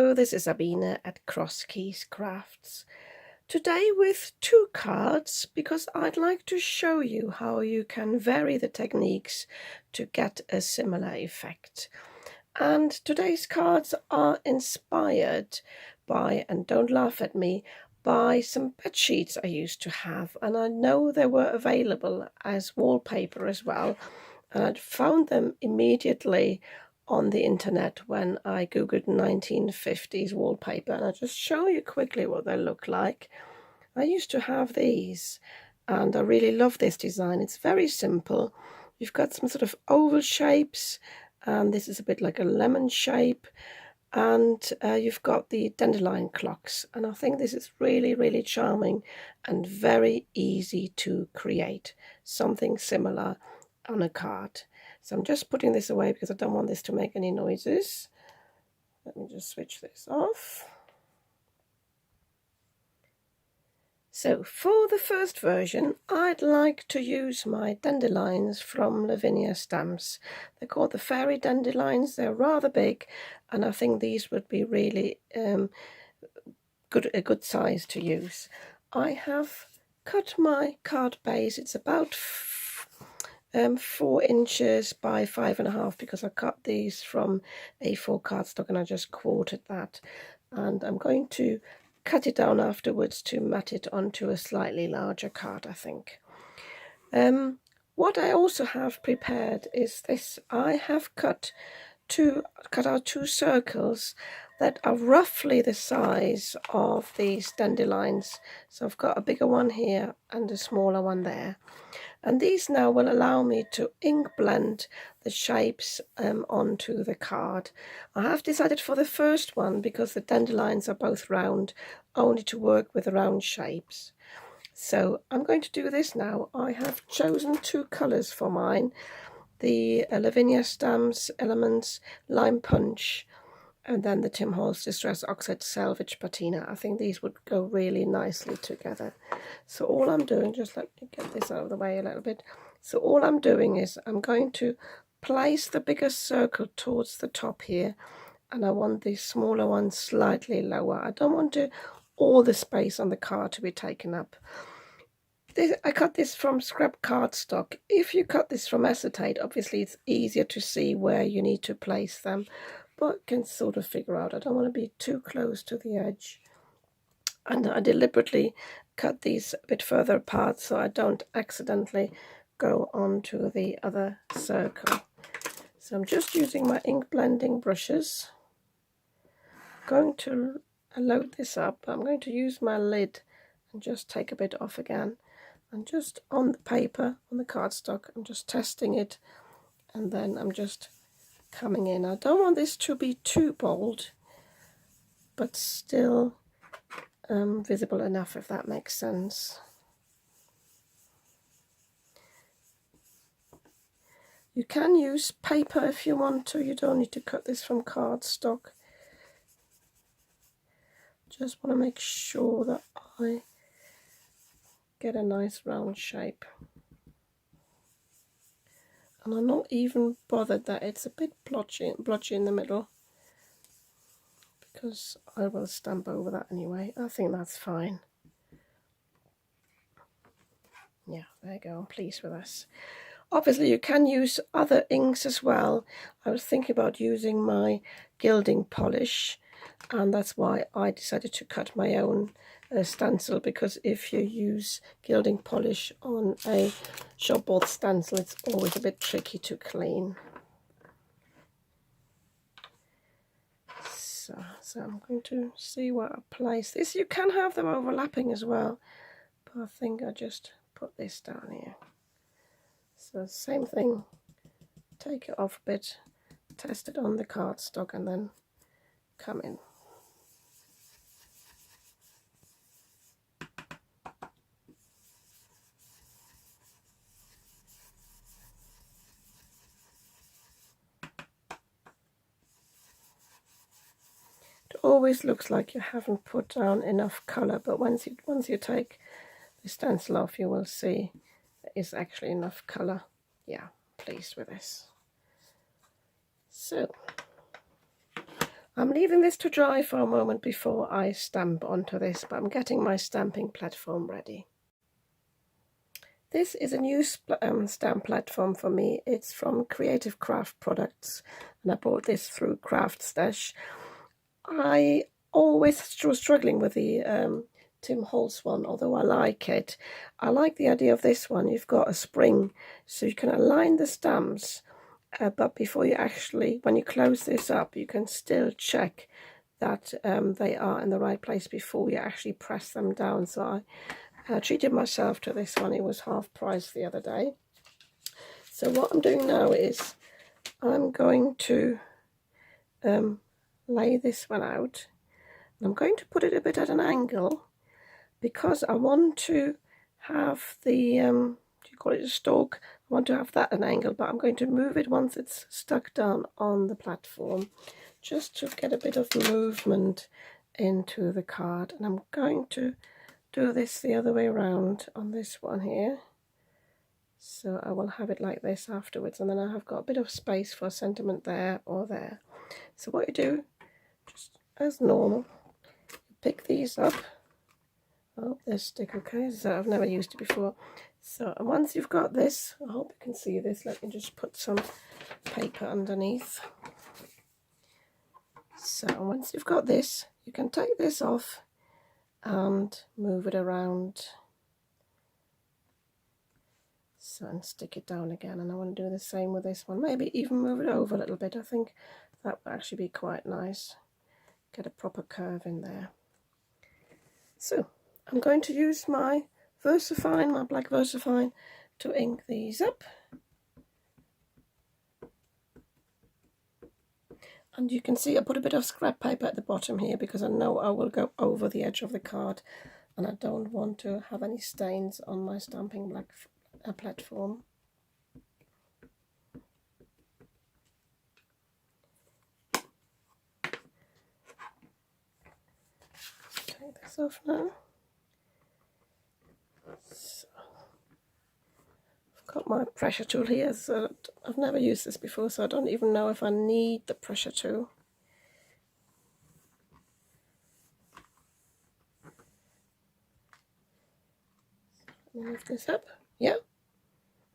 Hello, this is Lavinia at Cross Keys Crafts. Today with two cards because I'd like to show you how you can vary the techniques to get a similar effect. And today's cards are inspired by, and don't laugh at me, by some bed sheets I used to have, and I know they were available as wallpaper as well, and I'd found them immediately on the internet when I googled 1950s wallpaper, and I'll just show you quickly what they look like. I used to have these and I really love this design. It's very simple. You've got some sort of oval shapes, and this is a bit like a lemon shape, and you've got the dandelion clocks, and I think this is really charming and very easy to create something similar on a card. So I'm just putting this away because I don't want this to make any noises. Let me just switch this off. So for the first version, I'd like to use my dandelions from Lavinia stamps. They're called the fairy dandelions. They're rather big, and I think these would be really a good size to use. I have cut my card base. It's about 4 inches by 5.5 because I cut these from A4 cardstock and I just quartered that, and I'm going to cut it down afterwards to mat it onto a slightly larger card, I think. What I also have prepared is this. I have cut out 2 circles that are roughly the size of these dandelions. So I've got a bigger one here and a smaller one there. And these now will allow me to ink blend the shapes onto the card. I have decided for the first one, because the dandelions are both round, only to work with round shapes. So I'm going to do this now. I have chosen 2 colours for mine. The Lavinia Stamps Elements Lime Punch, and then the Tim Holtz Distress Oxide Salvage Patina. I think these would go really nicely together. So all I'm doing, just let me get this out of the way a little bit. So all I'm doing is I'm going to place the bigger circle towards the top here, and I want the smaller one slightly lower. I don't want all the space on the card to be taken up. I cut this from scrap cardstock. If you cut this from acetate, obviously it's easier to see where you need to place them, but can sort of figure out. I don't want to be too close to the edge, and I deliberately cut these a bit further apart so I don't accidentally go onto the other circle. So I'm just using my ink blending brushes. I'm going to load this up. I'm going to use my lid and just take a bit off again. And just on the paper, on the cardstock, I'm just testing it, and then I'm just coming in. I don't want this to be too bold, but still visible enough, if that makes sense. You can use paper if you want to. You don't need to cut this from cardstock. Just want to make sure that I get a nice round shape. And I'm not even bothered that it's a bit blotchy in the middle, because I will stamp over that anyway. I think that's fine. Yeah, there you go. I'm pleased with this. Obviously you can use other inks as well. I was thinking about using my gilding polish, and that's why I decided to cut my own stencil, because if you use gilding polish on a shopboard stencil, it's always a bit tricky to clean. So I'm going to see where I place this. You can have them overlapping as well, but I think I just put this down here. So same thing, take it off a bit, test it on the cardstock, and then come in. It always looks like you haven't put down enough colour, but once you take the stencil off, you will see there is actually enough colour. Yeah, pleased with this. So I'm leaving this to dry for a moment before I stamp onto this, but I'm getting my stamping platform ready. This is a new stamp platform for me. It's from Creative Craft Products, and I bought this through Craft Stash. I always was struggling with the Tim Holtz one, although I like it. I like the idea of this one. You've got a spring, so you can align the stamps, but before you actually, when you close this up, you can still check that they are in the right place before you actually press them down. So I treated myself to this one. It was half price the other day. So what I'm doing now is I'm going to lay this one out. I'm going to put it a bit at an angle because I want to have the, do you call it a stalk? I want to have that at an angle, but I'm going to move it once it's stuck down on the platform, just to get a bit of movement into the card. And I'm going to do this the other way around on this one here. So I will have it like this afterwards, and then I have got a bit of space for sentiment there or there. So what you do, just as normal, pick these up. Oh, they stick okay, so I've never used it before. So and once you've got this, I hope you can see this, let me just put some paper underneath. So once you've got this, you can take this off and move it around. So, and stick it down again, and I want to do the same with this one. Maybe even move it over a little bit. I think that would actually be quite nice. Get a proper curve in there. So I'm going to use my VersaFine, my black VersaFine, to ink these up. And you can see I put a bit of scrap paper at the bottom here because I know I will go over the edge of the card, and I don't want to have any stains on my stamping black platform. Take this off now. So, I've got my pressure tool here, so I've never used this before, so I don't even know if I need the pressure tool. Let me lift this up. Yeah,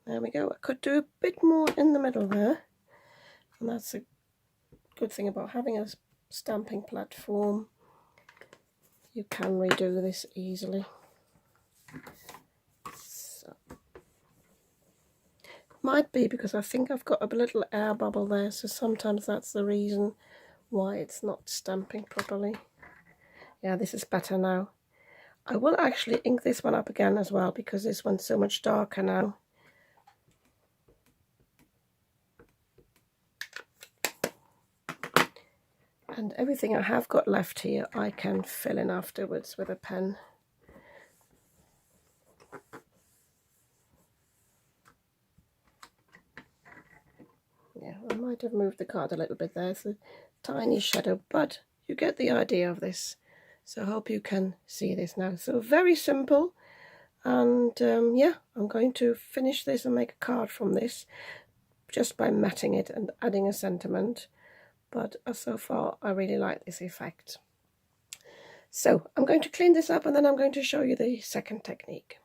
there we go. I could do a bit more in the middle there, and that's a good thing about having a stamping platform. You can redo this easily. So, might be because I think I've got a little air bubble there, so sometimes that's the reason why it's not stamping properly. Yeah, this is better now. I will actually ink this one up again as well because this one's so much darker now. And everything I have got left here I can fill in afterwards with a pen. Yeah, I might have moved the card a little bit there. It's a tiny shadow, but you get the idea of this. So I hope you can see this now. So very simple. And yeah, I'm going to finish this and make a card from this just by matting it and adding a sentiment. But so far I really like this effect. So I'm going to clean this up and then I'm going to show you the second technique.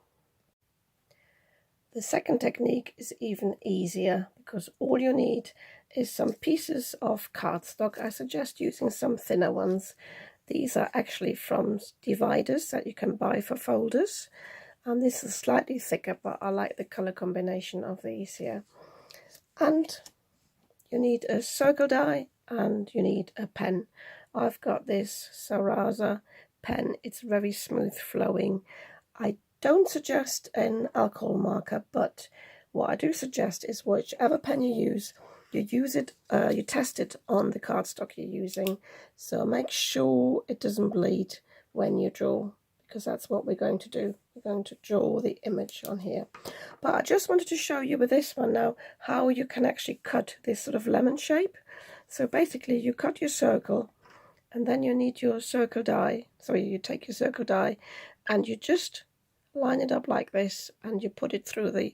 The second technique is even easier because all you need is some pieces of cardstock. I suggest using some thinner ones. These are actually from dividers that you can buy for folders, and this is slightly thicker, but I like the color combination of these here. And you need a circle die and you need a pen. I've got this Sarasa pen. It's very smooth flowing. I don't suggest an alcohol marker, but what I do suggest is whichever pen you use it, you test it on the cardstock you're using. So make sure it doesn't bleed when you draw, because that's what we're going to do. We're going to draw the image on here. But I just wanted to show you with this one now how you can actually cut this sort of lemon shape. So basically you cut your circle and then you need your circle die. So you take your circle die and you just line it up like this and you put it through the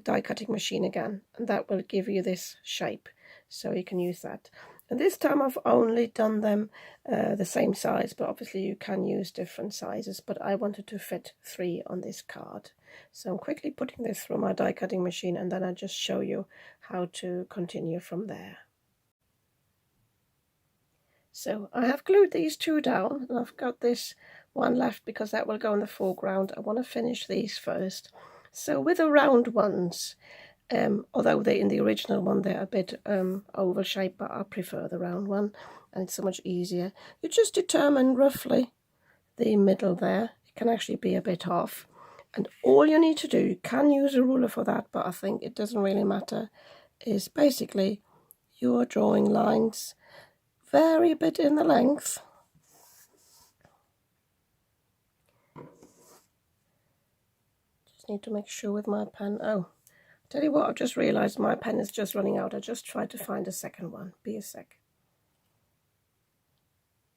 die cutting machine again, and that will give you this shape, so you can use that. And this time I've only done them the same size, but obviously you can use different sizes, but I wanted to fit 3 on this card. So I'm quickly putting this through my die cutting machine, and then I'll just show you how to continue from there. So I have glued these 2 down, and I've got this one left because that will go in the foreground. I want to finish these first. So with the round ones, although they in the original one they're a bit oval shaped, but I prefer the round one, and it's so much easier. You just determine roughly the middle there. It can actually be a bit off, and all you need to do, you can use a ruler for that, but I think it doesn't really matter, is basically you're drawing lines, vary a bit in the length. Just need to make sure with my pen. Oh, tell you what, I've just realised my pen is just running out. I just tried to find a second one. Be a sec.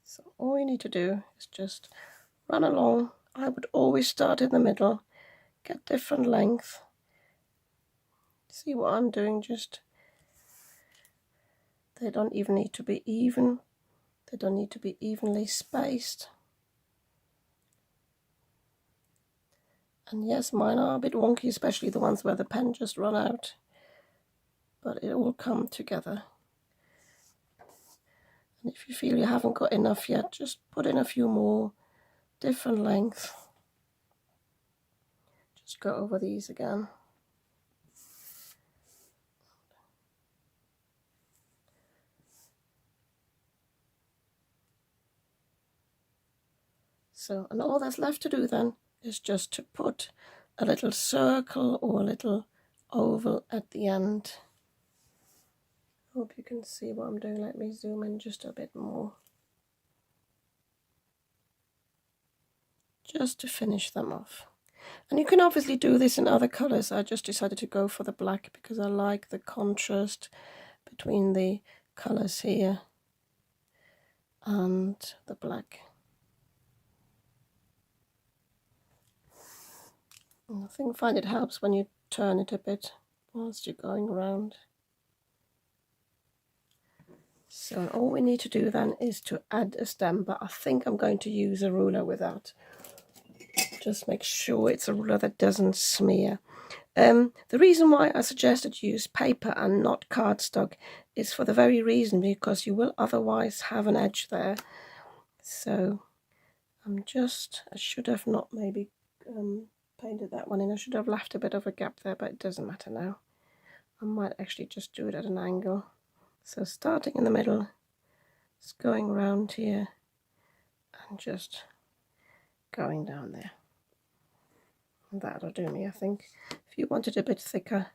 So all you need to do is just run along. I would always start in the middle, get different length. See what I'm doing, just they don't even need to be even. They don't need to be evenly spaced. And yes, mine are a bit wonky, especially the ones where the pen just run out. But it all come together. And if you feel you haven't got enough yet, just put in a few more, different length. Just go over these again. So, and all that's left to do then is just to put a little circle or a little oval at the end. Hope you can see what I'm doing. Let me zoom in just a bit more. Just to finish them off. And you can obviously do this in other colours. I just decided to go for the black because I like the contrast between the colours here and the black. And I find it helps when you turn it a bit whilst you're going around. So all we need to do then is to add a stem, but I think I'm going to use a ruler with that. Just make sure it's a ruler that doesn't smear. The reason why I suggested use paper and not cardstock is for the very reason because you will otherwise have an edge there. So I should have not maybe painted that one in. I should have left a bit of a gap there, but it doesn't matter now. I might actually just do it at an angle. So starting in the middle, just going around here and just going down there. And that'll do me, I think. If you want it a bit thicker,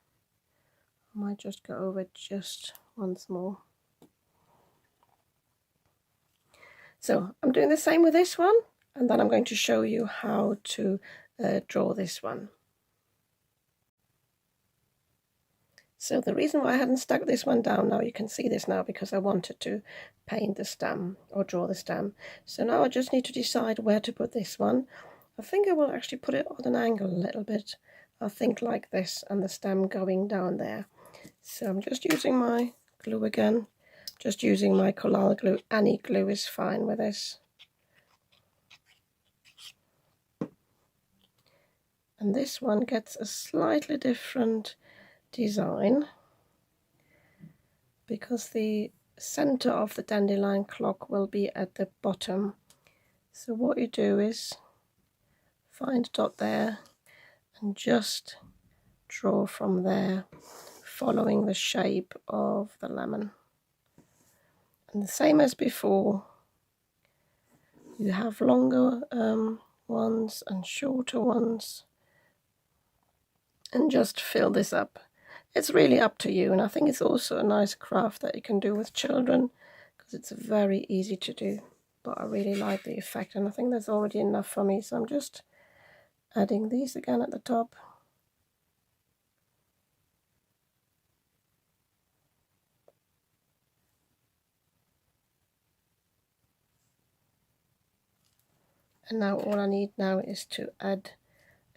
I might just go over just once more. So I'm doing the same with this one, and then I'm going to show you how to draw this one. So the reason why I hadn't stuck this one down, now you can see this now because I wanted to paint the stem or draw the stem. So now I just need to decide where to put this one. I think I will actually put it on an angle a little bit. I think like this, and the stem going down there. So I'm just using my glue again. Just using my collal glue. Any glue is fine with this. And this one gets a slightly different design because the center of the dandelion clock will be at the bottom. So what you do is find a dot there and just draw from there, following the shape of the lemon. And the same as before, you have longer ones and shorter ones, and just fill this up. It's really up to you, and I think it's also a nice craft that you can do with children because it's very easy to do. But I really like the effect, and I think there's already enough for me, so I'm just adding these again at the top. And now all I need now is to add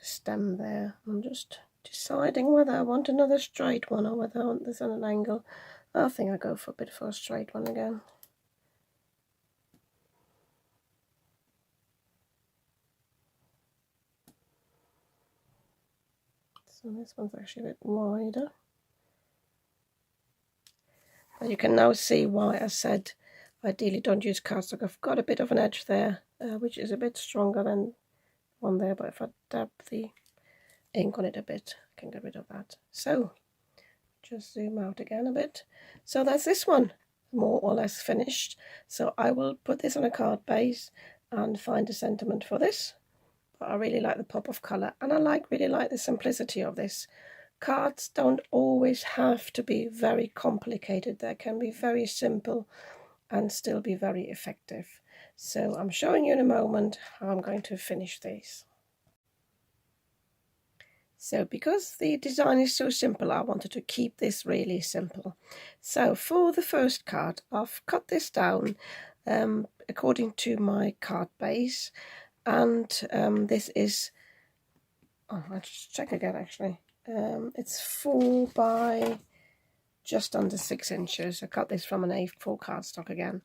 a stem there. I'm just deciding whether I want another straight one or whether I want this on an angle. I think I'll go for a bit for a straight one again. So this one's actually a bit wider. But you can now see why I said ideally don't use cardstock. I've got a bit of an edge there, which is a bit stronger than one there, but if I dab the ink on it a bit, I can get rid of that. So just zoom out again a bit. So that's this one, more or less finished. So I will put this on a card base and find a sentiment for this. But I really like the pop of colour, and I really like the simplicity of this. Cards don't always have to be very complicated. They can be very simple and still be very effective. So I'm showing you in a moment how I'm going to finish these. So because the design is so simple, I wanted to keep this really simple. So for the first card, I've cut this down according to my card base, and this is, oh, I'll just check again actually. It's 4 by just under 6 inches. I cut this from an A4 cardstock again.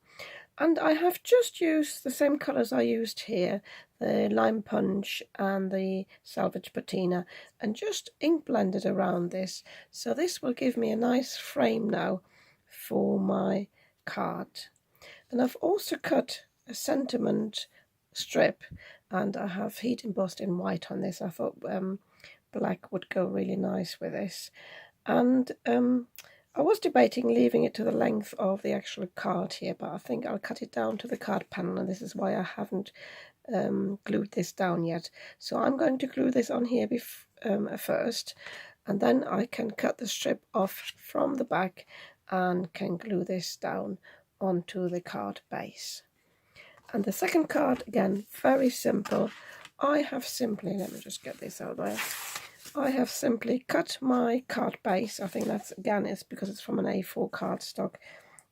And I have just used the same colours I used here, the lime punch and the salvage patina, and just ink blended around this. So this will give me a nice frame now for my card. And I've also cut a sentiment strip, and I have heat embossed in white on this. I thought black would go really nice with this. And I was debating leaving it to the length of the actual card here, but I think I'll cut it down to the card panel, and this is why I haven't glued this down yet. So I'm going to glue this on here first, and then I can cut the strip off from the back and can glue this down onto the card base. And the second card, again, very simple. I have simply, let me just get this out there. I have simply cut my card base. I think that's, again, is because it's from an A4 cardstock.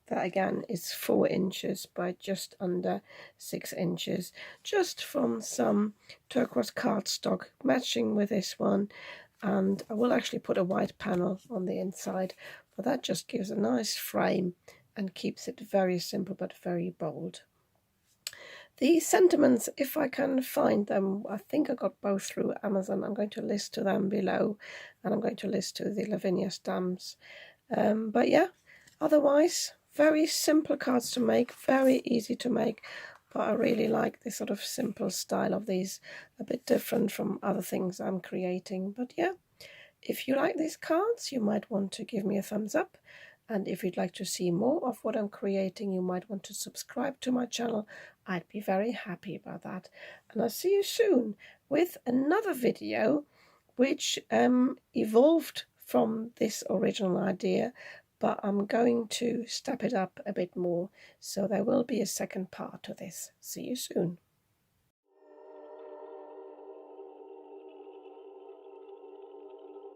That again is 4 inches by just under 6 inches, just from some turquoise cardstock matching with this one. And I will actually put a white panel on the inside, but that just gives a nice frame and keeps it very simple but very bold. The sentiments, if I can find them, I think I got both through Amazon. I'm going to list to them below, and I'm going to list to the Lavinia stamps. But yeah, otherwise, very simple cards to make, very easy to make, but I really like this sort of simple style of these, a bit different from other things I'm creating. But yeah, if you like these cards, you might want to give me a thumbs up. And if you'd like to see more of what I'm creating, you might want to subscribe to my channel. I'd be very happy about that. And I'll see you soon with another video which evolved from this original idea, but I'm going to step it up a bit more. So there will be a second part to this. See you soon.